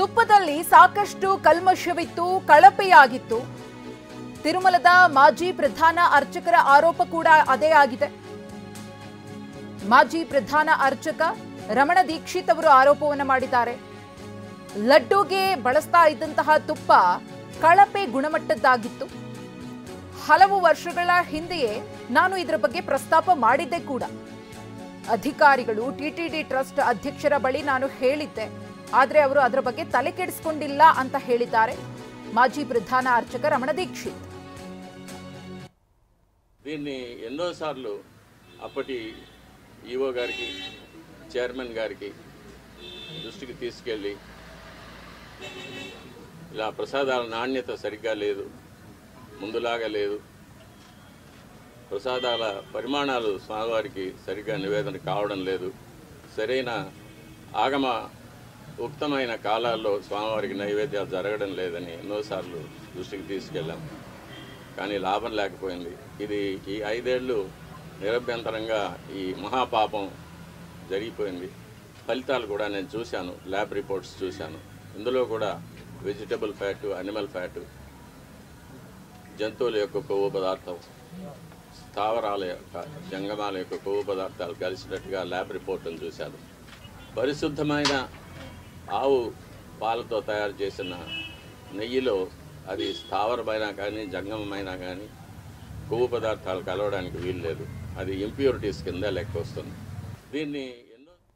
ತುಪ್ಪದಲ್ಲಿ ಸಾಕಷ್ಟು ಕಲ್ಮಶವಿತ್ತು, ಕಳಪೆಯಾಗಿತ್ತು. ತಿರುಮಲದ ಮಾಜಿ ಪ್ರಧಾನ ಅರ್ಚಕರ ಆರೋಪ ಕೂಡ ಅದೇ ಆಗಿದೆ. ಮಾಜಿ ಪ್ರಧಾನ ಅರ್ಚಕ ರಮಣ ದೀಕ್ಷಿತ್ ಅವರು ಆರೋಪವನ್ನು ಮಾಡಿದ್ದಾರೆ. ಲಡ್ಡುಗೆ ಬಳಸ್ತಾ ಇದ್ದಂತಹ ತುಪ್ಪ ಕಳಪೆ ಗುಣಮಟ್ಟದ್ದಾಗಿತ್ತು. ಹಲವು ವರ್ಷಗಳ ಹಿಂದೆಯೇ ನಾನು ಇದರ ಬಗ್ಗೆ ಪ್ರಸ್ತಾಪ ಮಾಡಿದ್ದೆ ಕೂಡ. ಅಧಿಕಾರಿಗಳು, ಟಿಟಿಡಿ ಟ್ರಸ್ಟ್ ಅಧ್ಯಕ್ಷರ ಬಳಿ ನಾನು ಹೇಳಿದ್ದೆ, ಆದರೆ ಅವರು ಅದರ ಬಗ್ಗೆ ತಲೆ ಕೆಡಿಸಿಕೊಂಡಿಲ್ಲ ಅಂತ ಹೇಳಿದ್ದಾರೆ ಮಾಜಿ ಪ್ರಧಾನ ಅರ್ಚಕ ರಮಣ ದೀಕ್ಷಿತ್. దీన్ని ఎన్నోసార్లు అప్పటి ఈఓ గారికి, చైర్మన్ గారికి దృష్టికి తీసుకెళ్ళి ఇలా ప్రసాదాల నాణ్యత సరిగ్గా లేదు, ముందులాగా లేదు, ప్రసాదాల పరిమాణాలు స్వామివారికి సరిగ్గా నివేదన కావడం లేదు, సరైన ఆగమ ఉక్తమైన కాలాల్లో స్వామివారికి నైవేద్యాలు జరగడం లేదని ఎన్నోసార్లు దృష్టికి తీసుకెళ్ళాం. కానీ లాభం లేకపోయింది. ఇది ఈ 5 ఏళ్ళు నిరభ్యంతరంగా ఈ మహాపాపం జరిగిపోయింది. ఫలితాలు కూడా నేను చూశాను, ల్యాబ్ రిపోర్ట్స్ చూశాను. ఇందులో కూడా వెజిటబుల్ ఫ్యాటు, అనిమల్ ఫ్యాటు, జంతువుల యొక్క కొవ్వు పదార్థం, స్థావరాల యొక్క జంగమాల యొక్క కొవ్వు పదార్థాలు కలిసినట్టుగా ల్యాబ్ రిపోర్ట్ను చూశాను. పరిశుద్ధమైన ఆవు పాలతో తయారు చేసిన నెయ్యిలో అది స్థావరమైనా కానీ జంగమమైనా కానీ కొవ్వు పదార్థాలు కలవడానికి వీలు లేదు. అది ఇంప్యూరిటీస్ కింద లెక్క వస్తుంది. దీన్ని